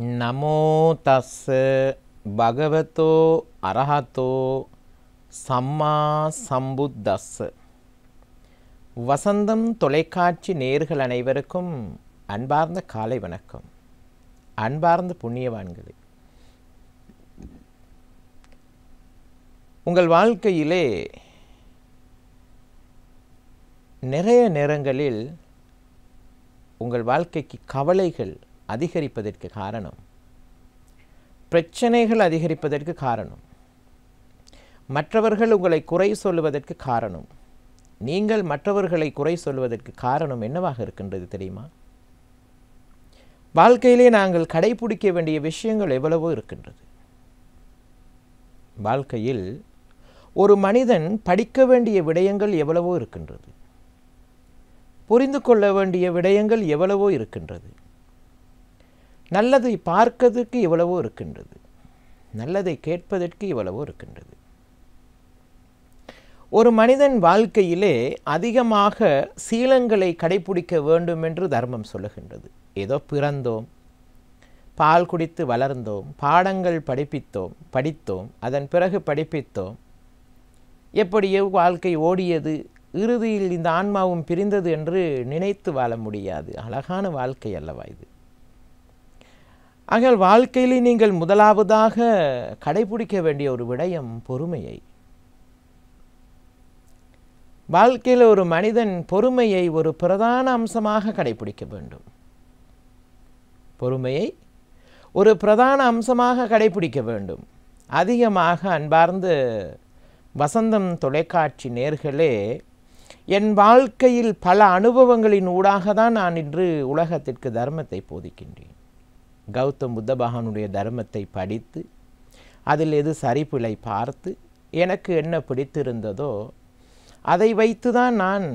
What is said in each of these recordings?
නමෝ තස්ස භගවතෝ அரஹතෝ சம்மா சம்புத்தස්ஸ. வசந்தம் தொலைக்காட்சி நேயர்கள் அனைவருக்கும் அன்பார்ந்த காலை வணக்கம். அன்பார்ந்த புண்ணியவான்களே, உங்கள் வாழ்க்கையிலே நிறைய நேரங்களில் உங்கள் வாழ்க்கைக்கு கவலைகள் அதிகரிப்பதற்கு காரணம், பிரச்சனைகள் அதிகரிப்பதற்கு காரணம், மற்றவர்கள் உங்களை குறை சொல்லுவதற்கு காரணம், நீங்கள் மற்றவர்களை குறை சொல்வதற்கு காரணம் என்னவாக இருக்கின்றது தெரியுமா? வாழ்க்கையிலே நாங்கள் கடைபிடிக்க வேண்டிய விஷயங்கள் எவ்வளவோ இருக்கின்றது. வாழ்க்கையில் ஒரு மனிதன் படிக்க வேண்டிய விடயங்கள் எவ்வளவோ இருக்கின்றது. புரிந்து கொள்ள வேண்டிய விடயங்கள் எவ்வளவோ இருக்கின்றது. நல்லதை பார்ப்பதற்கு எவ்வளவோ இருக்கின்றது. நல்லதை கேட்பதற்கு எவ்வளவோ இருக்கின்றது. ஒரு மனிதன் வாழ்க்கையிலே அதிகமாக சீலங்களை கடைபிடிக்க வேண்டும் என்று தர்மம் சொல்லுகின்றது. ஏதோ பிறந்தோம், பால் குடித்து வளர்ந்தோம், பாடங்கள் படித்தோம், அதன் பிறகு படிப்பித்தோம், எப்படியோ வாழ்க்கை ஓடியது, இறுதியில் இந்த ஆன்மாவும் பிரிந்தது என்று நினைத்து வாழ முடியாது. அழகான வாழ்க்கை அல்லவா இது? ஆகையால் வாழ்க்கையிலே நீங்கள் முதலாவதாக கடைபிடிக்க வேண்டிய ஒரு விடயம் பொறுமையை. வாழ்க்கையில் ஒரு மனிதன் பொறுமையை ஒரு பிரதான அம்சமாக கடைபிடிக்க வேண்டும். பொறுமையை ஒரு பிரதான அம்சமாக கடைபிடிக்க வேண்டும். அதிகமாக அன்பார்ந்த வசந்தம் தொலைக்காட்சி நேயர்களே, என் வாழ்க்கையில் பல அனுபவங்களின் ஊடாக தான் நான் இன்று உலகத்திற்கு தர்மத்தை போதிக்கின்றேன். கௌதம் புத்த பகவானுடைய தர்மத்தை படித்து அதில் எது சரிப்பிழை பார்த்து எனக்கு என்ன பிடித்திருந்ததோ அதை வைத்து தான் நான்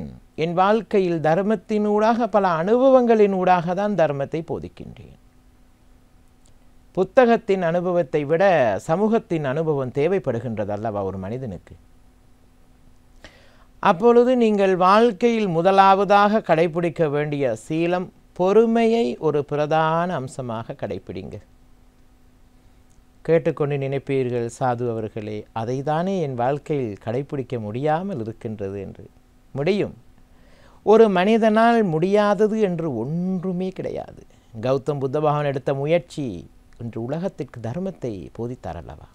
என் வாழ்க்கையில் தர்மத்தினூடாக பல அனுபவங்களின் ஊடாக தான் தர்மத்தை போதிக்கின்றேன். புத்தகத்தின் அனுபவத்தை விட சமூகத்தின் அனுபவம் தேவைப்படுகின்றது அல்லவா ஒரு மனிதனுக்கு? அப்பொழுது நீங்கள் வாழ்க்கையில் முதலாவதாக கடைபிடிக்க வேண்டிய சீலம் பொறுமையை ஒரு பிரதான அம்சமாக கடைபிடிங்க. கேட்டுக்கொண்டு நினைப்பீர்கள், சாது அவர்களே, அதை தானே என் வாழ்க்கையில் கடைபிடிக்க முடியாமல் இருக்கின்றது என்று. முடியும். ஒரு மனிதனால் முடியாதது என்று ஒன்றுமே கிடையாது. கௌதம் புத்த பகவான் எடுத்த முயற்சி இன்று உலகத்திற்கு தர்மத்தை போதித்தார் அல்லவா?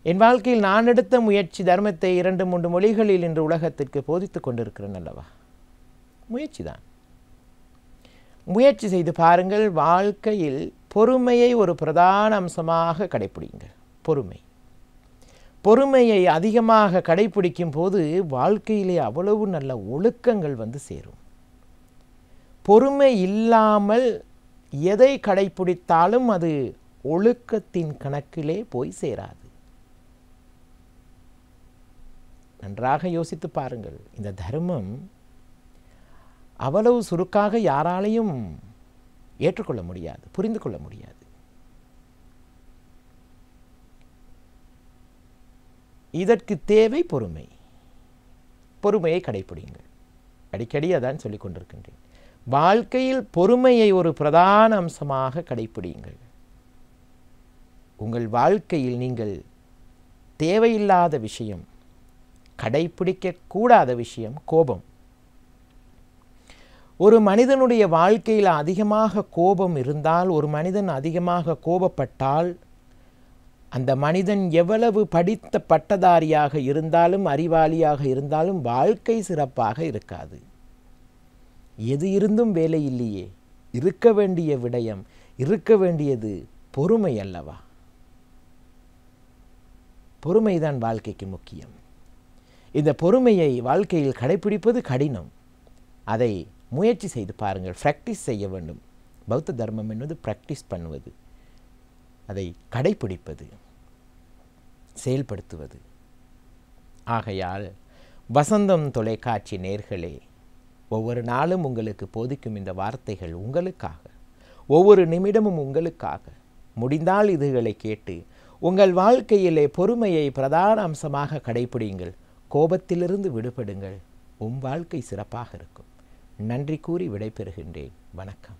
என் வாழ்க்கையில் நான் எடுத்த முயற்சி தர்மத்தை 2-3 மொழிகளில் இன்று உலகத்திற்கு போதித்து கொண்டிருக்கிறேன் அல்லவா? முயற்சி தான். முயற்சி செய்து பாருங்கள். வாழ்க்கையில் பொறுமையை ஒரு பிரதான அம்சமாக கடைபிடிங்க. பொறுமையை அதிகமாக கடைபிடிக்கும் போது வாழ்க்கையிலே அவ்வளவு நல்ல ஒழுக்கங்கள் வந்து சேரும். பொறுமை இல்லாமல் எதை கடைபிடித்தாலும் அது ஒழுக்கத்தின் கணக்கிலே போய் சேராது. நன்றாக யோசித்து பாருங்கள். இந்த தர்மம் அவ்வளவு சுருக்காக யாராலையும் ஏற்றுக்கொள்ள முடியாது, புரிந்து கொள்ள முடியாது. இதற்கு தேவை பொறுமை. பொறுமையை கடைபிடிங்கள். அடிக்கடி அதான் சொல்லிக் கொண்டிருக்கின்றேன். வாழ்க்கையில் பொறுமையை ஒரு பிரதான அம்சமாக கடைபிடிங்கள். உங்கள் வாழ்க்கையில் நீங்கள் தேவையில்லாத விஷயம், கடைபிடிக்க கூடாத விஷயம் கோபம். ஒரு மனிதனுடைய வாழ்க்கையில் அதிகமாக கோபம் இருந்தால், ஒரு மனிதன் அதிகமாக கோபப்பட்டால், அந்த மனிதன் எவ்வளவு படித்த பட்டதாரியாக இருந்தாலும் அறிவாளியாக இருந்தாலும் வாழ்க்கை சிறப்பாக இருக்காது. எது இருந்தும் வேலை இல்லையே. இருக்க வேண்டிய விடயம், இருக்க வேண்டியது பொறுமை அல்லவா? பொறுமைதான் வாழ்க்கைக்கு முக்கியம். இந்த பொறுமையை வாழ்க்கையில் கடைபிடிப்பது கடினம். அதை முயற்சி செய்து பாருங்கள். ப்ராக்டிஸ் செய்ய வேண்டும். பௌத்த தர்மம் என்பது ப்ராக்டிஸ் பண்ணுவது, அதை கடைபிடிப்பது, செயல்படுத்துவது. ஆகையால் வசந்தம் தொலைக்காட்சி நேயர்களே, ஒவ்வொரு நாளும் உங்களுக்கு போதிக்கும் இந்த வார்த்தைகள் உங்களுக்காக, ஒவ்வொரு நிமிடமும் உங்களுக்காக. முடிந்தால் இதுகளை கேட்டு உங்கள் வாழ்க்கையிலே பொறுமையை பிரதான அம்சமாக கடைபிடியுங்கள். கோபத்திலிருந்து விடுபடுங்கள். வாழ்க்கை சிறப்பாக இருக்கும். நன்றி கூறி விடைபெறுகின்றேன். வணக்கம்.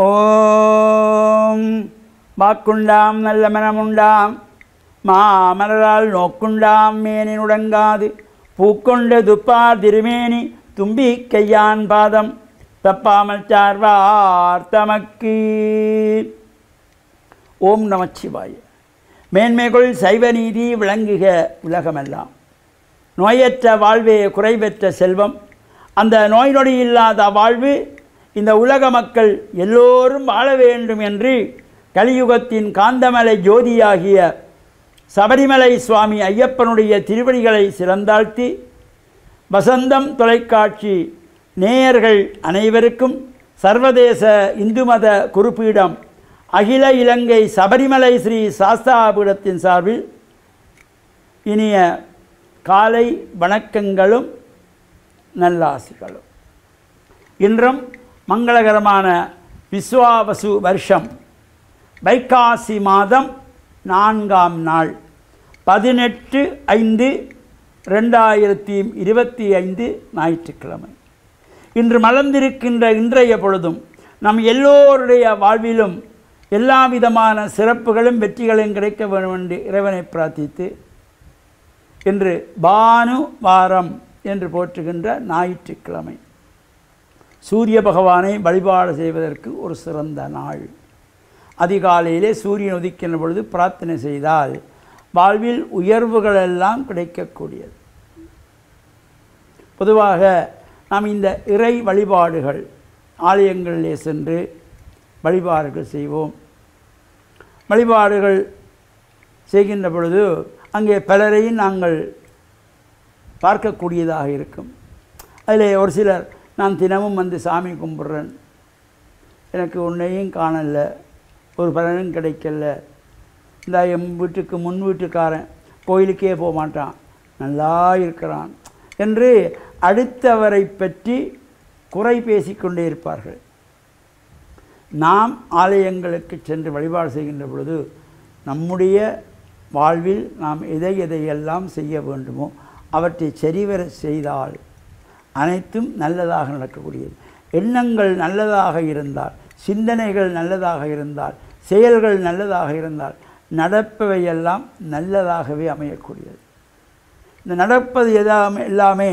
ஓம் வாக்குண்டாம் நல்ல மனமுண்டாம் மாமலரால் நோக்குண்டாம் மேனி நுடங்காது பூக்கொண்ட துப்பார் திருமேனி தும்பி கையான் பாதம் தப்பாமல் சார்வார் தமக்கு. ஓம் நமச்சிவாய. மேன்மைகள் சைவ நீதி விளங்குக உலகமெல்லாம். நோயற்ற வாழ்வே குறைவற்ற செல்வம். அந்த நோய் நொடி இல்லாத வாழ்வு இந்த உலக மக்கள் எல்லோரும் வாழ வேண்டும் என்று கலியுகத்தின் காந்தமலை ஜோதியாகிய சபரிமலை சுவாமி ஐயப்பனுடைய திருவடிகளை சிறந்தாழ்த்தி வசந்தம் தொலைக்காட்சி நேயர்கள் அனைவருக்கும் சர்வதேச இந்து மத குருபீடம் அகில இலங்கை சபரிமலை ஸ்ரீ சாஸ்தாபீடத்தின் சார்பில் இனிய காலை வணக்கங்களும் நல்லாசிகளும். இன்றும் மங்களகரமான விஸ்வாவசு வருஷம் வைகாசி மாதம் 4ஆம் நாள் 18/5/2025 ஞாயிற்றுக்கிழமை. இன்று மலர்ந்திருக்கின்ற இன்றைய பொழுதும் நம் எல்லோருடைய வாழ்விலும் எல்லா விதமான சிறப்புகளும் வெற்றிகளும் கிடைக்க வேண்டும் என்று இறைவனை பிரார்த்தித்து இன்று பானு வாரம் என்று போற்றுகின்ற ஞாயிற்றுக்கிழமை சூரிய பகவானை வழிபாடு செய்வதற்கு ஒரு சிறந்த நாள். அதிகாலையிலே சூரியன் உதிக்கின்ற பொழுது பிரார்த்தனை செய்தால் வாழ்வில் உயர்வுகளெல்லாம் கிடைக்கக்கூடியது. பொதுவாக நாம் இந்த இறை வழிபாடுகள் ஆலயங்களிலே சென்று வழிபாடுகள் செய்வோம். வழிபாடுகள் செய்கின்ற பொழுது அங்கே பலரையும் நாங்கள் பார்க்கக்கூடியதாக இருக்கும். அதில் ஒரு சிலர் நான் தினமும் வந்து சாமி கும்பிட்றேன், எனக்கு உன்னையும் காணல, ஒரு பலனும் கிடைக்கல, இந்த என் வீட்டுக்கு முன் வீட்டுக்காரன் கோயிலுக்கே போக மாட்டான், நல்லா இருக்கிறான் என்று அடுத்தவரை பற்றி குறை பேசிக்கொண்டே இருப்பார்கள். நாம் ஆலயங்களுக்கு சென்று வழிபாடு செய்கின்ற பொழுது நம்முடைய வாழ்வில் நாம் எதையெல்லாம் செய்ய வேண்டுமோ அவற்றை சரிவர செய்தால் அனைத்தும் நல்லதாக நடக்கக்கூடியது. எண்ணங்கள் நல்லதாக இருந்தால், சிந்தனைகள் நல்லதாக இருந்தால், செயல்கள் நல்லதாக இருந்தால் நடப்பவையெல்லாம் நல்லதாகவே அமையக்கூடியது. இந்த நடப்பது எல்லாமே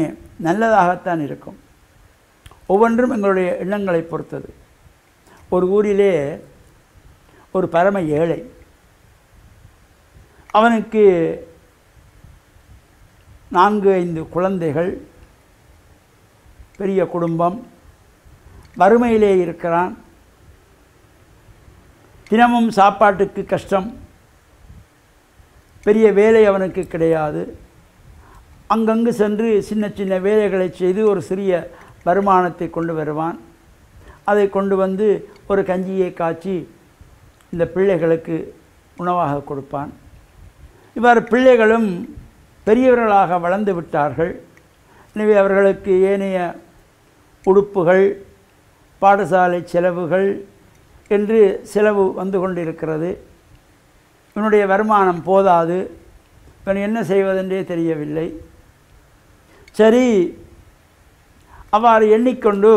நல்லதாகத்தான் இருக்கும். ஒவ்வொன்றும் எங்களுடைய எண்ணங்களை பொறுத்தது. ஒரு ஊரிலே ஒரு பரம ஏழை, அவனுக்கு 4-5 குழந்தைகள், பெரிய குடும்பம், வறுமையிலே இருக்கிறான். தினமும் சாப்பாட்டுக்கு கஷ்டம், பெரிய வேலை அவனுக்கு கிடையாது. அங்கங்கு சென்று சின்ன சின்ன வேலைகளை செய்து ஒரு சிறிய வருமானத்தை கொண்டு வருவான். அதை கொண்டு வந்து ஒரு கஞ்சியை காய்ச்சி இந்த பிள்ளைகளுக்கு உணவாக கொடுப்பான். இவ்வாறு பிள்ளைகளும் பெரியவர்களாக வளர்ந்து விட்டார்கள். எனவே அவர்களுக்கு ஏனைய உடுப்புகள், பாடசாலை செலவுகள் என்று செலவு வந்து கொண்டிருக்கிறது. இவனுடைய வருமானம் போதாது. இவன் என்ன செய்வதென்றே தெரியவில்லை. சரி, அவ்வாறு எண்ணிக்கொண்டு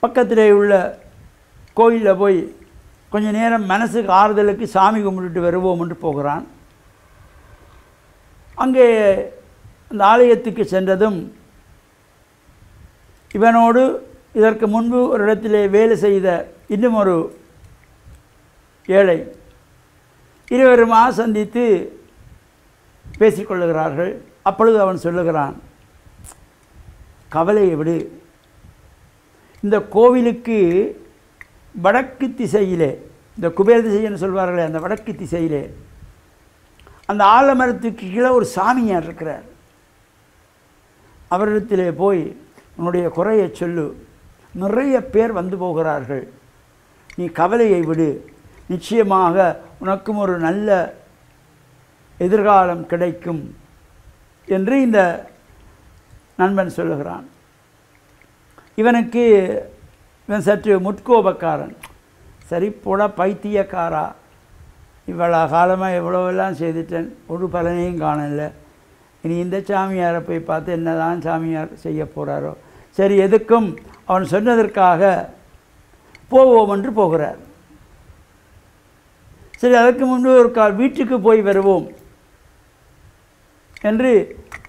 பக்கத்திலே உள்ள கோயிலில் போய் கொஞ்ச நேரம் மனசுக்கு ஆறுதலுக்கு சாமி கும்பிட்டுட்டு வருவோம் என்று போகிறான். அங்கே அந்த ஆலயத்துக்கு சென்றதும் இவனோடு இதற்கு முன்பு ஒரு இடத்திலே வேலை செய்த இன்னும் ஒரு ஏழை இருவருமா சந்தித்து பேசிக்கொள்ளுகிறார்கள். அப்பொழுது அவன் சொல்லுகிறான், கவலையை விடு, இந்த கோவிலுக்கு வடக்கு திசையிலே, இந்த குபேர திசைன்னு சொல்வார்களே, அந்த வடக்கு திசையிலே அந்த ஆலமரத்துக்கு கீழே ஒரு சாமியார் இருக்கிறார். அவரிடத்திலே போய் உன்னுடைய குறையை சொல்லு, நிறைய பேர் வந்து போகிறார்கள், நீ கவலையை விடு, நிச்சயமாக உனக்கும் ஒரு நல்ல எதிர்காலம் கிடைக்கும் என்று இந்த நண்பன் சொல்லுகிறான். இவனுக்கு இவன் சற்று முட்கோபக்காரன். சரி போட பைத்தியக்காரா, இவ்வளோ காலமாக எவ்வளோவெல்லாம் செய்துட்டேன், ஒரு பலனையும் காணல, இனி இந்த சாமியாரை போய் பார்த்து என்ன தான் சாமியார் செய்ய போகிறாரோ, சரி, எதுக்கும் அவன் சொன்னதற்காக போவோம் என்று போகிறார். சரி, அதற்கு முன்பு ஒரு கால் வீட்டுக்கு போய் வருவோம் என்று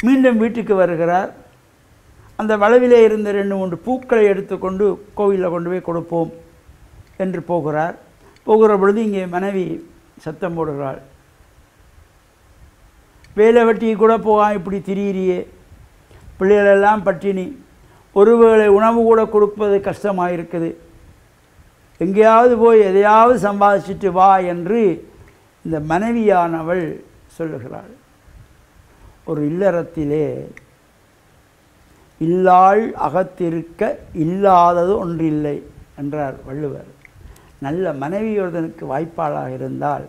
மீண்டும் வீட்டுக்கு வருகிறார். அந்த வளவிலே இருந்த 2-3 பூக்களை எடுத்துக்கொண்டு கோவிலில் கொண்டு போய் கொடுப்போம் என்று போகிறார். போகிற பொழுது இங்கே மனைவி சத்தம் போடுகிறாள், வேலை வெட்டி கூட போகாமல் இப்படி திரியிறியே, பிள்ளைகளெல்லாம் பட்டினி, ஒருவேளை உணவு கூட கொடுப்பது கஷ்டமாக இருக்குது, எங்கேயாவது போய் எதையாவது சம்பாதிச்சுட்டு வா என்று இந்த மனைவியானவள் சொல்லுகிறாள். ஒரு இல்லறத்திலே இல்லாள் அகத்திருக்க இல்லாதது ஒன்றில்லை என்றார் வள்ளுவர். நல்ல மனைவி ஒருவனுக்கு வாய்ப்பாளாக இருந்தால்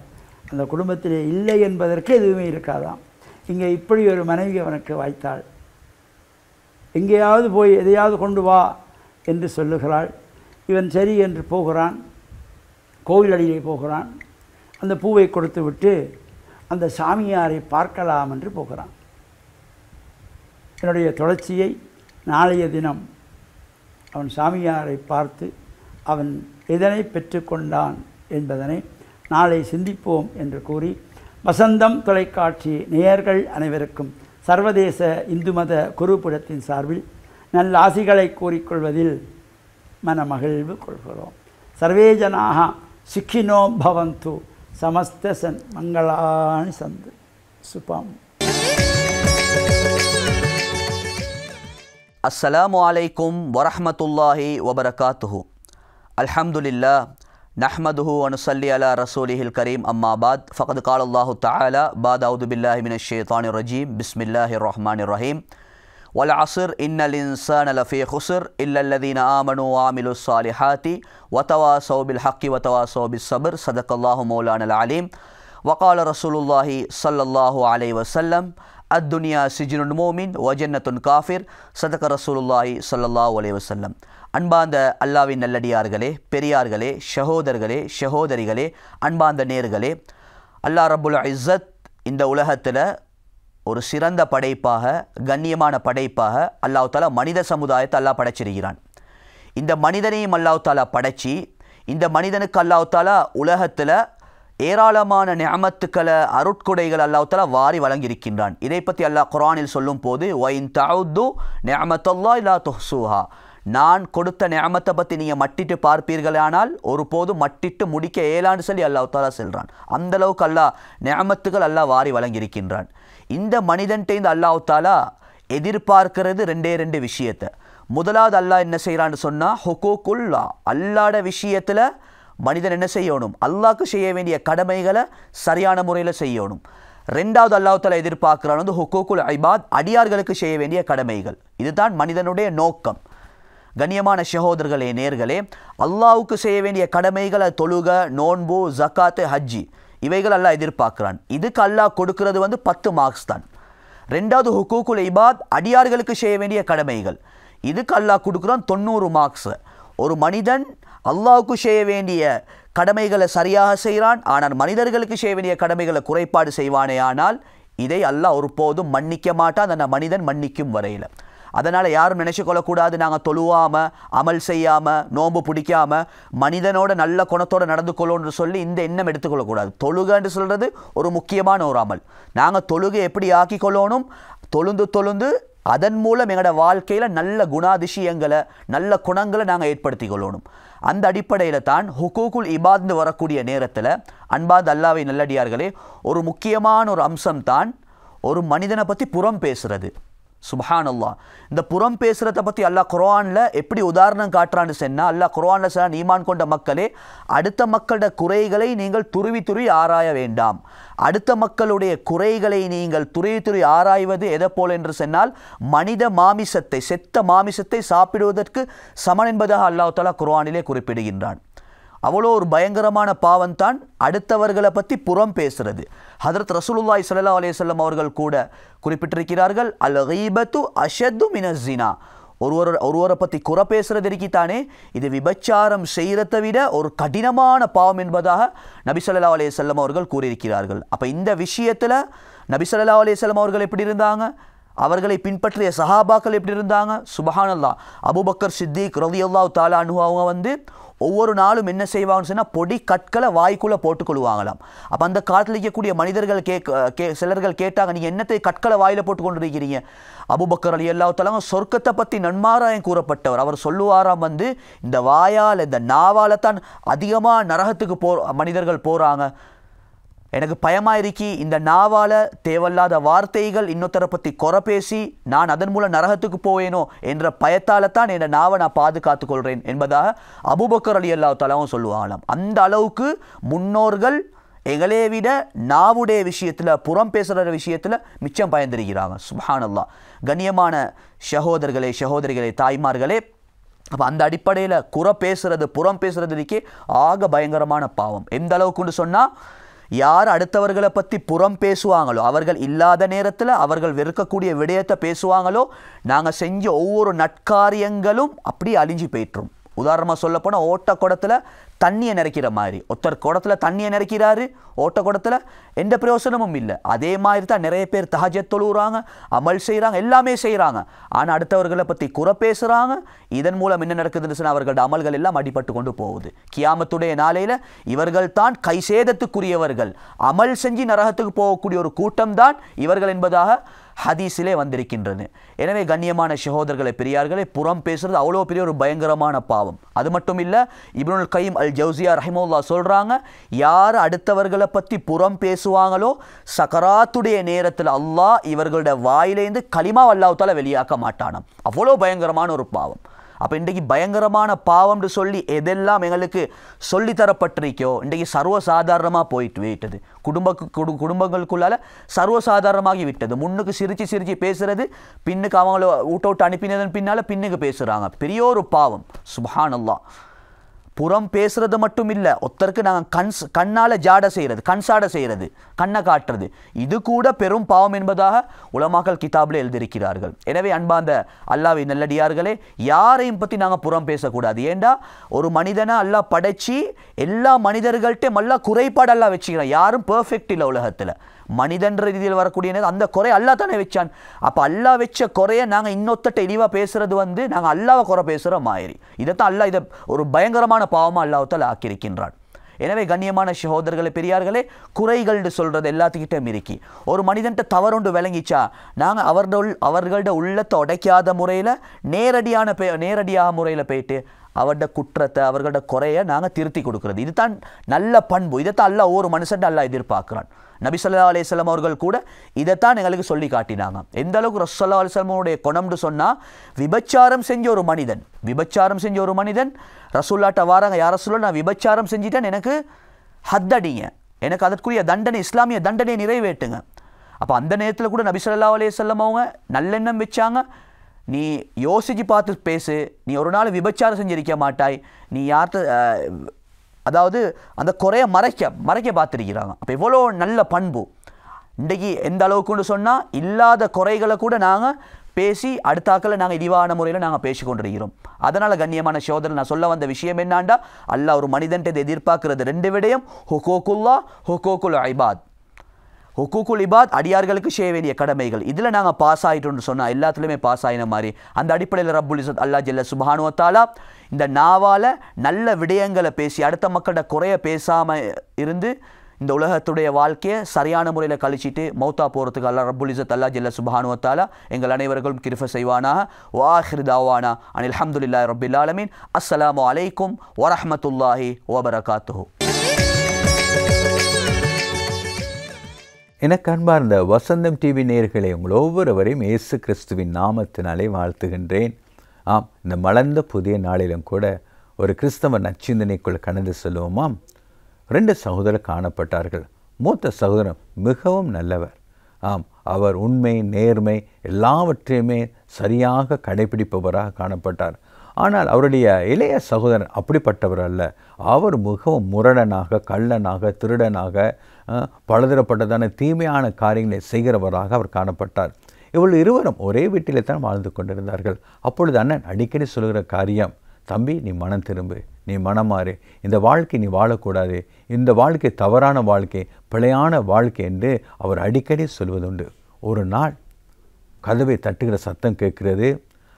அந்த குடும்பத்திலே இல்லை என்பதற்கு எதுவுமே இருக்காதாம். இங்கே இப்படி ஒரு மனைவி அவனுக்கு வாய்த்தாள். எங்கேயாவது போய் எதையாவது கொண்டு வா என்று சொல்லுகிறாள். இவன் சரி என்று போகிறான். கோவிலடியிலே போகிறான். அந்த பூவை கொடுத்து விட்டு அந்த சாமியாரை பார்க்கலாம் என்று போகிறான். என்னுடைய தொடர்ச்சியை நாளைய தினம் அவன் சாமியாரை பார்த்து அவன் எதனை பெற்றுக்கொண்டான் என்பதனை நாளை சிந்திப்போம் என்று கூறி, வசந்தம் தொலைக்காட்சி நேயர்கள் அனைவருக்கும் சர்வதேச இந்து மத குருபீடத்தின் சார்பில் நல்ல ஆசிகளை கூறிக்கொள்வதில் மனமகிழ்வு கொள்கிறோம். சர்வே ஜனாக சுக்கினோ பவந்து, சமஸ்த சன் மங்களானி சந்து சுபம். அஸ்ஸலாமு அலைக்கும் வரஹ்மத்துல்லாஹி வபரகாத்துஹு. அல்ஹம்துலில்லாஹ் நஹ்மதுஹு வ நுஸல்லி அலா ரசூலிஹில் கரீம். அம்மா பாத். ஃபகத் கால அல்லாஹு தஆலா பாத் அஊது பில்லாஹி மினஷ் ஷைத்தானிர் ரஜீம். பிஸ்மில்லாஹிர் ரஹ்மானிர் ரஹீம். வல் அஸ்ர் இன்னல் இன்சான லஃபீ குஸ்ர் இல்லல்லதீன ஆமனூ வ ஆமிலுஸ் ஸாலிஹாத்தி வ தவாஸௌ பில் ஹக்கி வ தவாஸௌ பிஸ் ஸப்ர். ஸதகல்லாஹு மௌலானல் அலீம். வகால ரசூலுல்லாஹி ஸல்லல்லாஹு அலைஹி வஸல்லம் அத்துன்யா சிஜ்னுல் மூமின் வ ஜன்னத்துன் காஃபிர். ஸதக ரசூலுல்லாஹி ஸல்லல்லாஹு அலைஹி வஸல்லம். அன்பார்ந்த அல்லாஹ்வின் நல்லடியார்களே, பெரியார்களே, சகோதரர்களே, சகோதரிகளே, அன்பார்ந்த நேர்களே, அல்லாஹ் ரப்புல் இஸ்ஸத் இந்த உலகத்தில் ஒரு சிறந்த படைப்பாக, கண்ணியமான படைப்பாக அல்லாஹ் தாலா மனித சமுதாயத்தை அல்லாஹ் படைச்சிருக்கிறான். இந்த மனிதனையும் அல்லாஹ் தாலா படைச்சி, இந்த மனிதனுக்கு அல்லாஹ் தாலா உலகத்தில் ஏராளமான நிஅமத்துக்களை, அருட்கொடைகள் அல்லாஹ் தாலா வாரி வழங்கியிருக்கின்றான். இதை பற்றி அல்லாஹ் குர்ஆனில் சொல்லும் போது, வஇன் தஅுது நிஅமத்தல்லாஹி லா துஹ்ஸூஹா, நான் கொடுத்த நிஅமத்தை பற்றி நீங்கள் மட்டிட்டு பார்ப்பீர்களானால் ஒருபோதும் மட்டிட்டு முடிக்க இயலான்னு சொல்லி அல்லாஹ் தாலா சொல்கிறான். அந்தளவுக்கு அல்லாஹ் நிஅமத்துகள் அல்லாஹ் வாரி வழங்கியிருக்கின்றான். இந்த மனிதன்கிட்ட அல்லாஹ் தாலா எதிர்பார்க்கிறது 2 விஷயத்தை. முதலாவது அல்லாஹ் என்ன செய்கிறான்னு சொன்னால், ஹுகூக்குல்லா, அல்லாஹ்ட விஷயத்தில் மனிதன் என்ன செய்யணும், அல்லாஹ்க்கு செய்ய வேண்டிய கடமைகளை சரியான முறையில் செய்யணும். 2வது அல்லாஹ் தாலா எதிர்பார்க்கிறான் வந்து ஹுகூக்குல் இபாத், அடியார்களுக்கு செய்ய வேண்டிய கடமைகள். இதுதான் மனிதனுடைய நோக்கம். கண்ணியமான சகோதரர்களே, நேர்களே, அல்லாஹ்வுக்கு செய்ய வேண்டிய கடமைகளை தொழுக, நோன்பு, ஜக்காத்து, ஹஜ்ஜி, இவைகள் அல்லாஹ் எதிர்பார்க்கிறான். இதுக்கு அல்லாஹ் கொடுக்கிறது வந்து 10 மார்க்ஸ் தான். 2வது ஹுகூக்குல் இபாத், அடியார்களுக்கு செய்ய வேண்டிய கடமைகள், இதுக்கு அல்லாஹ் கொடுக்குறான் 90 மார்க்ஸ். ஒரு மனிதன் அல்லாஹ்வுக்கு செய்ய வேண்டிய கடமைகளை சரியாக செய்கிறான், ஆனால் மனிதர்களுக்கு செய்ய வேண்டிய கடமைகளை குறைபாடு செய்வானே ஆனால் இதை அல்லாஹ் ஒருபோதும் மன்னிக்க மாட்டான், அந்த மனிதன் மன்னிக்கும் வரையில். அதனால் யாரும் நினச்சி கொள்ளக்கூடாது, நாங்கள் தொழுவாமல், அமல் செய்யாமல், நோன்பு பிடிக்காமல், மனிதனோட நல்ல குணத்தோடு நடந்து கொள்ளணும்னு சொல்லி இந்த எண்ணம் எடுத்துக்கொள்ளக்கூடாது. தொழுகன்னு சொல்கிறது ஒரு முக்கியமான ஒரு அமல். நாங்கள் தொழுகை எப்படி ஆக்கி கொள்ளணும், தொழுந்து அதன் மூலம் எங்களோட வாழ்க்கையில் நல்ல குணாதிசயங்களை, நல்ல குணங்களை நாங்கள் ஏற்படுத்தி கொள்ளணும். அந்த அடிப்படையில் தான் ஹுகூக்குல் இபாத்னு வரக்கூடிய நேரத்தில் அன்பார்ந்த அல்லாஹ்வின் நல்லடியார்களே, ஒரு முக்கியமான ஒரு அம்சம் தான் ஒரு மனிதனை பற்றி புறம் பேசுகிறது. சுப்ஹானல்லாஹ். இந்த புறம் பேசுகிறத பற்றி அல்லாஹ் குர்ஆனில் எப்படி உதாரணம் காட்டுறான்னு சொன்னால், அல்லாஹ் குர்ஆனில் சொன்ன, ஈமான் கொண்ட மக்களே, அடுத்த மக்களோட குறைகளை நீங்கள் துருவி ஆராய வேண்டாம். அடுத்த மக்களுடைய குறைகளை நீங்கள் துருவி ஆராய்வது எதை போல் என்று சொன்னால், மனித மாமிசத்தை, செத்த மாமிசத்தை சாப்பிடுவதற்கு சமன் என்பதாக அல்லாஹ் தஆலா குர்ஆனிலே குறிப்பிடுகின்றான். அவ்வளோ ஒரு பயங்கரமான பாவம் தான் அடுத்தவர்களை பற்றி புறம் பேசுறது. ஹதரத் ரசூலுல்லாஹி ஸல்லல்லாஹு அலைஹி வஸல்லம் அவர்கள் கூட குறிப்பிட்டிருக்கிறார்கள், அல் கீபத்து அஷத்து மினஸ் ஸினா, ஒருவரை பற்றி குறை பேசுறது இருக்கித்தானே, இது விபச்சாரம் செய்கிறதை விட ஒரு கடினமான பாவம் என்பதாக நபி ஸல்லல்லாஹு அலைஹி வஸல்லம் அவர்கள் கூறியிருக்கிறார்கள். அப்போ இந்த விஷயத்தில் நபி ஸல்லல்லாஹு அலைஹி வஸல்லம் அவர்கள் எப்படி இருந்தாங்க, அவர்களை பின்பற்றிய சஹாபாக்கள் எப்படி இருந்தாங்க? சுபஹானல்லாஹ். அபூபக்கர் சித்திக் ரலியல்லாஹு தஆலா அன்ஹு அவங்க வந்து ஒவ்வொரு நாளும் என்ன செய்வாங்கன்னு சொன்னால் பொடி கற்களை வாய்க்குள்ளே போட்டுக்கொள்வாங்களாம். அப்போ அந்த காலத்தில் இருக்கக்கூடிய மனிதர்கள் சிலர்கள் கேட்டாங்க, நீங்கள் என்னத்தை கற்களை வாயில் போட்டு கொண்டு இருக்கிறீங்க? அபூபக்கர் ரலியல்லாஹு தஆலா சொர்க்கத்தை பற்றி நன்மாராயம் கூறப்பட்டவர். அவர் சொல்லுவாராம் வந்து இந்த வாயால் இந்த நாவால் தான் அதிகமாக நரகத்துக்கு மனிதர்கள் போகிறாங்க. எனக்கு பயமாக இருக்கி இந்த நாவால் தேவையில்லாத வார்த்தைகள் இன்னொருத்தரை பற்றி குறை பேசி நான் அதன் மூலம் நரகத்துக்கு போவேனோ என்ற பயத்தால் தான் என் நாவை நான் பாதுகாத்து கொள்கிறேன் என்பதாக அபூபக்கர் ரலியல்லாஹு தஆலாவும் சொல்லுவாங்களாம். அந்த அளவுக்கு முன்னோர்கள் எங்களே விட நாவுடைய விஷயத்தில் புறம் பேசுகிற விஷயத்தில் மிச்சம் பயந்திருக்கிறாங்க. சுப்ஹானல்லாஹ். கண்ணியமான சகோதரிகளே தாய்மார்களே, அப்போ அந்த அடிப்படையில் குறை பேசுறது புறம் பேசுறதுக்கே ஆக பயங்கரமான பாவம். எந்த அளவுக்குன்னு சொன்னால், யார் அடுத்தவர்களை பற்றி புறம் பேசுவாங்களோ, அவர்கள் இல்லாத நேரத்தில் அவர்கள் வெறுக்கக்கூடிய விடயத்தை பேசுவாங்களோ, நாங்கள் செஞ்ச ஒவ்வொரு நட்காரியங்களும் அப்படி அழிஞ்சு போயிட்டுரும். உதாரணமாக சொல்லப்போனால் ஓட்ட குடத்தில் தண்ணியை நினைக்கிற மாதிரி, ஒருத்தர் குடத்தில் தண்ணியை நினைக்கிறாரு, ஓட்ட குடத்தில் எந்த பிரயோசனமும் இல்லை. அதே மாதிரி தான் நிறைய பேர் தஹஜ்ஜத் தொழுகிறாங்க, அமல் செய்கிறாங்க, எல்லாமே செய்கிறாங்க. ஆனால் அடுத்தவர்களை பற்றி குறை பேசுகிறாங்க. இதன் மூலம் என்ன நடக்குதுன்னு சொன்னால் அவர்களோட அமல்கள் எல்லாம் அடிபட்டு கொண்டு போகுது. கியாமத்துடைய நாளையில் இவர்கள் தான் கை சேதத்துக்குரியவர்கள், அமல் செஞ்சு நரகத்துக்கு போகக்கூடிய ஒரு கூட்டம் தான் இவர்கள் என்பதாக ஹதீஸிலே வந்திருக்கின்றது. எனவே கண்ணியமான சகோதரர்களை பெரியார்களே, புறம் பேசுறது அவ்வளோ பெரிய ஒரு பயங்கரமான பாவம். அது மட்டும் இல்லை, இப்னுல் கைம் அல் ஜௌசியா ரஹிமஹுல்லாஹ் சொல்கிறாங்க, யார் அடுத்தவர்களை பற்றி புறம் பேசுவாங்களோ சக்கராத்துடைய நேரத்தில் அல்லாஹ் இவர்களுடைய வாயிலேருந்து கலிமா அல்லாஹ் தஆலா வெளியாக்க மாட்டானாம். அவ்வளோ பயங்கரமான ஒரு பாவம். அப்போ இன்றைக்கு பயங்கரமான பாவம்னு சொல்லி எதெல்லாம் எங்களுக்கு சொல்லித்தரப்பட்டிருக்கோ இன்றைக்கு சர்வசாதாரணமாக போயிட்டு விட்டது. குடும்பங்களுக்குள்ளால் சர்வசாதாரணமாகி விட்டது. முன்னுக்கு சிரித்து பேசுறது, பின்னுக்கு அவங்கள விட்டு அனுப்பினதன் பின்னால் பின்னுக்கு பேசுகிறாங்க. பெரிய ஒரு பாவம். சுப்ஹானல்லாஹ். புறம் பேசுறது மட்டும் இல்லை, ஒருத்தருக்கு நாங்கள் கண்ணால் ஜாடை செய்கிறது, கண் சாடை செய்கிறது, கண்ணை காட்டுறது, இது கூட பெரும் பாவம் என்பதாக உலமாக்கள் கிதாபில் எழுதியிருக்கிறார்கள். எனவே அன்பார்ந்த அல்லாஹ்வின் நல்லடியார்களே, யாரையும் பற்றி நாங்கள் புறம் பேசக்கூடாது. ஏண்டா ஒரு மனிதனை அல்லாஹ் படைச்சி எல்லா மனிதர்கள்ட்டையும் அல்லாஹ் குறைபாடு அல்லாஹ் வச்சுக்கிறான். யாரும் பெர்ஃபெக்ட் இல்லை உலகத்தில். மனிதன்ற ரீதியில் வரக்கூடிய அந்த குறை அல்லாஹ் தானே வச்சான். அப்போ அல்லாஹ் வச்ச குறையை நாங்கள் இன்னொருத்த தெளிவாக பேசுறது வந்து நாங்கள் அல்லாஹ்வை குறை பேசுகிற மாதிரி. இதைத்தான் அல்லாஹ் இதை ஒரு பயங்கரமான பாவமாக அல்லாஹ் தஆலா ஆக்கியிருக்கின்றான். எனவே கண்ணியமான சகோதரர்களே பெரியார்களே, குறைகள்னு சொல்கிறது எல்லாத்துக்கிட்டும் இருக்கி. ஒரு மனிதன்ட்ட தவறுண்டு விளங்கிச்சா நாங்கள் அவர்களோட உள்ளத்தை உடைக்காத முறையில் நேரடியாக முறையில் போயிட்டு அவரோட குற்றத்தை அவர்களோட குறையை நாங்கள் திருத்தி கொடுக்குறது, இதுதான் நல்ல பண்பு. இதைத்தான் அல்லாஹ் ஒவ்வொரு மனுஷன்ட்ட அல்லாஹ் எதிர்பார்க்குறான். நபி ஸல்லல்லாஹு அலைஹி வஸல்லம் அவர்கள் கூட இதைத்தான் எங்களுக்கு சொல்லி காட்டினாங்க. எந்த அளவுக்கு ரசூலுல்லாஹி ஸல்லல்லாஹு அலைஹி வஸல்லமுடைய குணம்னு சொன்னால், விபச்சாரம் செஞ்ச ஒரு மனிதன் ரசூலுல்லாஹ்ட்ட வாராங்க, யார் ரசூலுல்லாஹ் நான் விபச்சாரம் செஞ்சிட்டேன், எனக்கு ஹத்தடிங்க, எனக்கு அதற்குரிய தண்டனை இஸ்லாமிய தண்டனையை நிறைவேற்றுங்க. அப்போ அந்த நேரத்தில் கூட நபி ஸல்லல்லாஹு அலைஹி வஸல்லம் அவங்க நல்லெண்ணம் வச்சாங்க, நீ யோசித்து பார்த்து பேசு, நீ ஒரு நாள் விபச்சாரம் செஞ்சிருக்க மாட்டாய், நீ யார்கிட்ட அதாவது அந்த குறையை மறைக்க பார்த்துருக்கிறாங்க. அப்போ எவ்வளோ நல்ல பண்பு. இன்றைக்கி எந்த அளவுக்குன்னு சொன்னால் இல்லாத குறைகளை கூட நாங்கள் பேசி அடுத்தாக்களை நாங்கள் இழிவான முறையில் நாங்கள் பேசி கொண்டிருக்கிறோம். அதனால் கண்ணியமான சகோதரர், நான் சொல்ல வந்த விஷயம் என்னாண்டா, அல்லாஹ் ஒரு மனிதன்ட்டு எதிர்பார்க்கிறது ரெண்டு விடயம், ஹுகூக்குல்லாஹ், ஹுகூக்குல் இபாத். ஹுகூக்குல் இபாத் அடியார்களுக்கு செய்ய வேண்டிய கடமைகள். இதில் நாங்கள் பாஸ் ஆகிட்டோம்னு சொன்னால் எல்லாத்துலேயுமே பாஸ் ஆகின மாதிரி. அந்த அடிப்படையில் ரப்புல் இஸ்ஸத் அல்லாஹ் ஜல்ல சுப்ஹானஹு வ தஆலா இந்த நாவால் நல்ல விடயங்களை பேசி அடுத்த மக்களோட குறைய பேசாமல் இருந்து இந்த உலகத்துடைய வாழ்க்கையை சரியான முறையில் கழிச்சிட்டு மௌத்தா போகிறதுக்கு அல்லாஹ் ரப்புல் இஸ்ஸத் அல்லாஹ் ஜல்ல சுப்ஹானஹு வ தஆலா எங்கள் அனைவர்களும் கிருபை செய்வானாக. வஆஹிரு தாவானா அனில் ஹம்துலில்லாஹி ரப்பில் ஆலமீன். அஸ்ஸலாமு அலைக்கும் வரஹ்மத்துல்லாஹி வபரகாத்துஹு. எனக்கு அன்பார்ந்த வசந்தம் டிவி நேயர்களே, உங்கள் ஒவ்வொருவரையும் இயேசு கிறிஸ்துவின் நாமத்தினாலே வாழ்த்துகின்றேன். ஆம், இந்த மலர்ந்த புதிய நாளிலும் கூட ஒரு கிறிஸ்தவ நற்சிந்தனைக்குள் கடந்து செல்வோமாம். 2 சகோதரர் காணப்பட்டார்கள். மூத்த சகோதரன் மிகவும் நல்லவர். ஆம், அவர் உண்மை நேர்மை எல்லாவற்றையுமே சரியாக கடைபிடிப்பவராக காணப்பட்டார். ஆனால் அவருடைய இளைய சகோதரன் அப்படிப்பட்டவர் அல்ல. அவர் மிகவும் முரடனாக, கள்ளனாக, திருடனாக, பலதரப்பட்டதான தீமையான காரியங்களை செய்கிறவராக அவர் காணப்பட்டார். இவள் இருவரும் ஒரே வீட்டிலே தான் வாழ்ந்து கொண்டிருந்தார்கள். அப்பொழுது அண்ணன் அடிக்கடி சொல்கிற காரியம், தம்பி நீ மனம் திரும்பு, நீ மனமாறு, இந்த வாழ்க்கை நீ வாழக்கூடாது, இந்த வாழ்க்கை தவறான வாழ்க்கை, பிழையான வாழ்க்கை என்று அவர் அடிக்கடி சொல்வதுண்டு. ஒரு நாள் கதவை தட்டுகிற சத்தம் கேட்கிறது.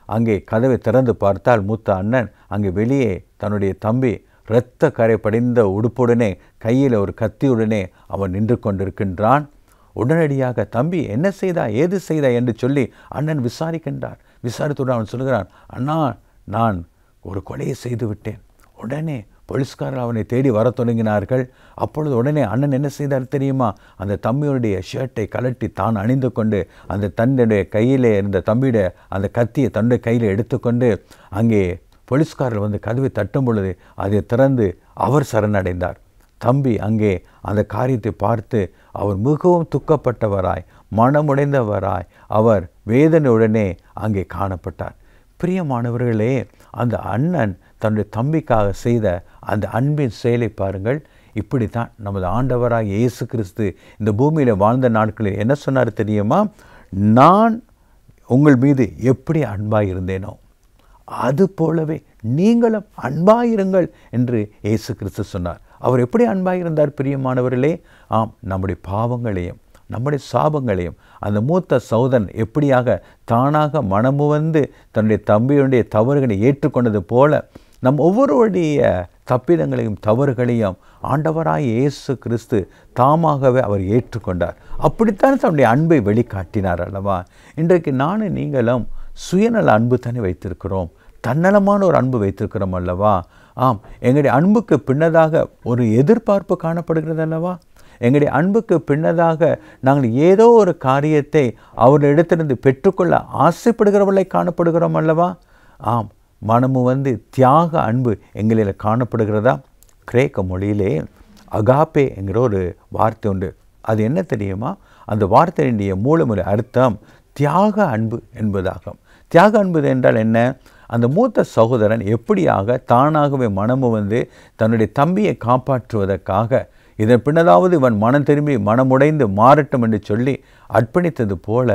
அங்கே கதவை திறந்து பார்த்தால் மூத்த அண்ணன் அங்கே வெளியே தன்னுடைய தம்பி இரத்த கரை படிந்த உடுப்புடனே கையில் ஒரு கத்தியுடனே அவன் நின்று கொண்டிருக்கின்றான். உடனடியாக தம்பி என்ன செய்தா ஏது செய்தா என்று சொல்லி அண்ணன் விசாரிக்கின்றார். விசாரித்துடன் அவன் சொல்கிறான், அண்ணா நான் ஒரு கொலையை செய்து விட்டேன். உடனே போலீஸ்காரர் அவனை தேடி வர தொடங்கினார்கள். அப்பொழுது உடனே அண்ணன் என்ன செய்தார் தெரியுமா? அந்த தம்பியுடைய ஷர்ட்டை கலட்டி தான் அணிந்து கொண்டு அந்த தன்னுடைய கையிலே இருந்த தம்பியுடைய அந்த கத்தியை தன்னுடைய கையில் எடுத்துக்கொண்டு அங்கே போலீஸ்காரர் வந்து கதவை தட்டும் பொழுது அதை திறந்து அவர் சரணடைந்தார். தம்பி அங்கே அந்த காரியத்தை பார்த்து அவர் மிகவும் துக்கப்பட்டவராய் மனமுடைந்தவராய் அவர் வேதனையுடனே அங்கே காணப்பட்டார். பிரியமானவர்களே, அந்த அண்ணன் தன்னுடைய தம்பிக்காக செய்த அந்த அன்பின் செயலை பாருங்கள். இப்படித்தான் நமது ஆண்டவராக இயேசு கிறிஸ்து இந்த பூமியில் வாழ்ந்த நாட்களில் என்ன சொன்னார் தெரியுமா? நான் உங்கள் மீது எப்படி அன்பாக இருந்தேனோ அது போலவே நீங்களும் அன்பாயிருங்கள் என்று இயேசு கிறிஸ்து சொன்னார். அவர் எப்படி அன்பாக இருந்தார் பிரியமானவர்களே? ஆம், நம்முடைய பாவங்களையும் நம்முடைய சாபங்களையும் அந்த மூத்த சகோதரன் எப்படியாக தானாக மனமு வந்து தன்னுடைய தம்பியுடைய தவறுகளை ஏற்றுக்கொண்டது போல நம் ஒவ்வொருவருடைய தப்பிதங்களையும் தவறுகளையும் ஆண்டவராய் இயேசு கிறிஸ்து தாமாகவே அவர் ஏற்றுக்கொண்டார். அப்படித்தான் தன்னுடைய அன்பை வெளிக்காட்டினார் அல்லவா? இன்றைக்கு நானும் நீங்களும் சுயநல அன்பு தானே வைத்திருக்கிறோம், தன்னலமான ஒரு அன்பு வைத்திருக்கிறோம் அல்லவா? ஆம், எங்களுடைய அன்புக்கு பின்னதாக ஒரு எதிர்பார்ப்பு காணப்படுகிறது அல்லவா? எங்களுடைய அன்புக்கு பின்னதாக நாங்கள் ஏதோ ஒரு காரியத்தை அவரிடத்திலிருந்து பெற்றுக்கொள்ள ஆசைப்படுகிறவர்களை காணப்படுகிறோம் அல்லவா? ஆம், மனமு வந்து தியாக அன்பு எங்களில் காணப்படுகிறதா? கிரேக்க மொழியிலே அகாப்பே என்கிற ஒரு வார்த்தை உண்டு. அது என்ன தெரியுமா? அந்த வார்த்தையினுடைய மூலமொழி அர்த்தம் தியாக அன்பு என்பதாகும். தியாக அன்பு என்றால் என்ன? அந்த மூத்த சகோதரன் எப்படியாக தானாகவே மனமு வந்து தன்னுடைய தம்பியை காப்பாற்றுவதற்காக இதன் பின்னதாவது இவன் மனம் திரும்பி மனமுடைந்து மாறட்டும் என்று சொல்லி அர்ப்பணித்தது போல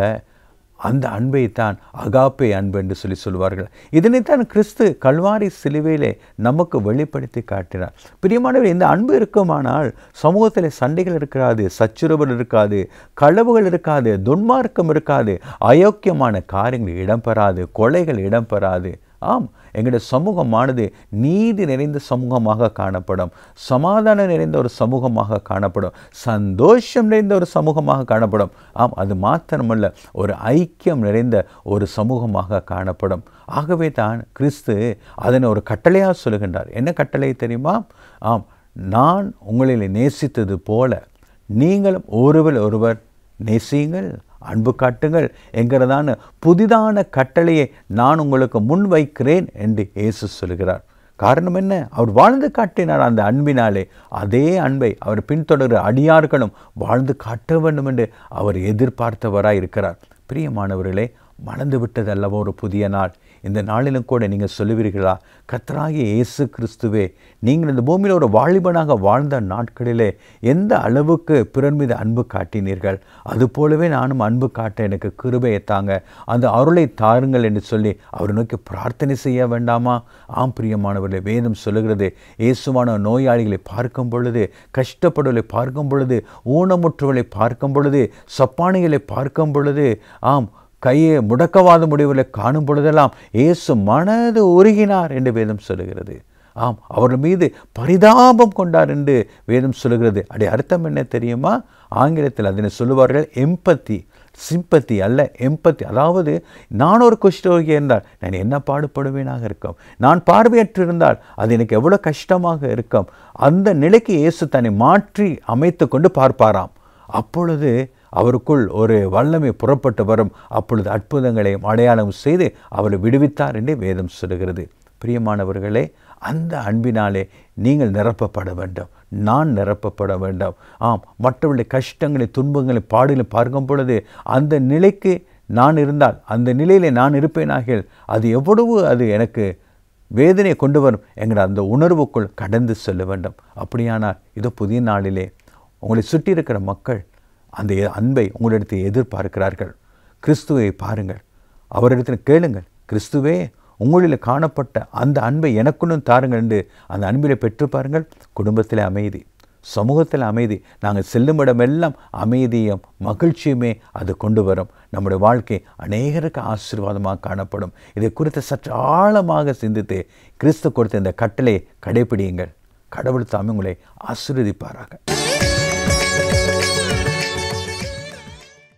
அந்த அன்பைத்தான் அகாப்பே அன்பு என்று சொல்லுவார்கள். இதனைத்தான் கிறிஸ்து கல்வாரி சிலுவையிலே நமக்கு வெளிப்படுத்தி காட்டினார். பிரியமானவர், இந்த அன்பு இருக்குமானால் சமூகத்தில் சண்டைகள் இருக்காது, சச்சுரவுகள் இருக்காது, களவுகள் இருக்காது, துன்மார்க்கம் இருக்காது, அயோக்கியமான காரியங்கள் இடம்பெறாது, கொலைகள் இடம்பெறாது. ஆம், எங்களுடைய சமூகமானது நீதி நிறைந்த சமூகமாக காணப்படும், சமாதானம் நிறைந்த ஒரு சமூகமாக காணப்படும், சந்தோஷம் நிறைந்த ஒரு சமூகமாக காணப்படும். ஆம், அது மாத்திரமல்ல, ஒரு ஐக்கியம் நிறைந்த ஒரு சமூகமாக காணப்படும். ஆகவே தான் கிறிஸ்து அதனை ஒரு கட்டளையாக சொல்லுகின்றார். என்ன கட்டளை தெரியுமா? ஆம், நான் உங்களில் நேசித்தது போல நீங்களும் ஒருவர் நேசியுங்கள், அன்பு காட்டுங்கள் என்கிறதான புதிதான கட்டளையை நான் உங்களுக்கு முன் வைக்கிறேன் என்று இயேசு சொல்கிறார். காரணம் என்ன? அவர் வாழ்ந்து காட்டினார் அந்த அன்பினாலே. அதே அன்பை அவர் பின்தொடர்கிற அடியார்களும் வாழ்ந்து காட்ட வேண்டும் என்று அவர் எதிர்பார்த்தவராய் இருக்கிறார். பிரியமானவர்களே, மறந்து விட்டது அல்லவா ஒரு புதிய நாள்? இந்த நாளிலும் கூட நீங்கள் சொல்லுவீர்களா, கர்த்தராகிய இயேசு கிறிஸ்துவே, நீங்கள் இந்த பூமியில் ஒரு வாலிபனாக வாழ்ந்த நாட்களிலே எந்த அளவுக்கு பிறர் மீது அன்பு காட்டினீர்கள், அதுபோலவே நானும் அன்பு காட்ட எனக்கு கிருபையை தாங்க, அந்த அருளை தாருங்கள் என்று சொல்லி அவரை நோக்கி பிரார்த்தனை செய்ய வேண்டாமா? ஆம் பிரியமானவர்களே, வேதம் சொல்லுகிறது, இயேசுவான நோயாளிகளை பார்க்கும் பொழுது, கஷ்டப்படுவதை பார்க்கும் பொழுது, ஊனமுற்றவர்களை பார்க்கும் பொழுது, சப்பானிகளை பார்க்கும் பொழுது, ஆம் கையை முடக்கவாத முடிவுகளை காணும் பொழுதெல்லாம் இயேசு மனது உருகினார் என்று வேதம் சொல்லுகிறது. ஆம், அவர் மீது பரிதாபம் கொண்டார் என்று வேதம் சொல்லுகிறது. அப்படி அர்த்தம் என்ன தெரியுமா? ஆங்கிலத்தில் அதனை சொல்லுவார்கள் எம்பத்தி, சிம்பத்தி அல்ல எம்பத்தி. அதாவது நான் ஒரு குஷ்டரோகி இருந்தால் நான் என்ன பாடுபடுவேனாக இருக்கும், நான் பார்வையற்று இருந்தால் அது எனக்கு எவ்வளோ கஷ்டமாக இருக்கும். அந்த நிலைக்கு இயேசு தன்னை மாற்றி அமைத்து கொண்டு பார்ப்பாராம். அப்பொழுது அவருக்குள் ஒரு வல்லமை புறப்பட்டு வரும். அப்பொழுது அற்புதங்களையும் அடையாளம் செய்து அவரை விடுவித்தார் என்று வேதம் சொல்லுகிறது. பிரியமானவர்களே, அந்த அன்பினாலே நீங்கள் நிரப்பப்பட வேண்டும், நான் நிரப்பப்பட வேண்டும். ஆம், மற்றவர்களுடைய கஷ்டங்களை துன்பங்களை பாடுகளை பார்க்கும் பொழுது அந்த நிலைக்கு நான் இருந்தால், அந்த நிலையிலே நான் இருப்பேனாகில் அது எவ்வளவு அது எனக்கு வேதனை கொண்டு வரும் என்கிற அந்த உணர்வுக்குள் கடந்து செல்ல வேண்டும். அப்படியானால் இதோ புதிய நாளிலே உங்களை சுற்றி இருக்கிற மக்கள் அந்த அன்பை உங்களிடத்தில் எதிர்பார்க்கிறார்கள். கிறிஸ்துவை பாருங்கள், அவரிடத்தில் கேளுங்கள், கிறிஸ்துவே உங்களில் காணப்பட்ட அந்த அன்பை எனக்குன்னு தாருங்கள் என்று அந்த அன்பிலை பெற்று பாருங்கள். குடும்பத்தில் அமைதி, சமூகத்தில் அமைதி, நாங்கள் செல்லும் இடமெல்லாம் அமைதியும் மகிழ்ச்சியுமே அது கொண்டு வரும். நம்முடைய வாழ்க்கை அநேகருக்கு ஆசீர்வாதமாக காணப்படும். இதை குறித்து சற்று ஆழமாக சிந்தித்து கிறிஸ்து கொடுத்த இந்த கட்டளையை கடைபிடியுங்கள். கடவுள் தாமே உங்களை ஆசீர்வதிப்பாராக.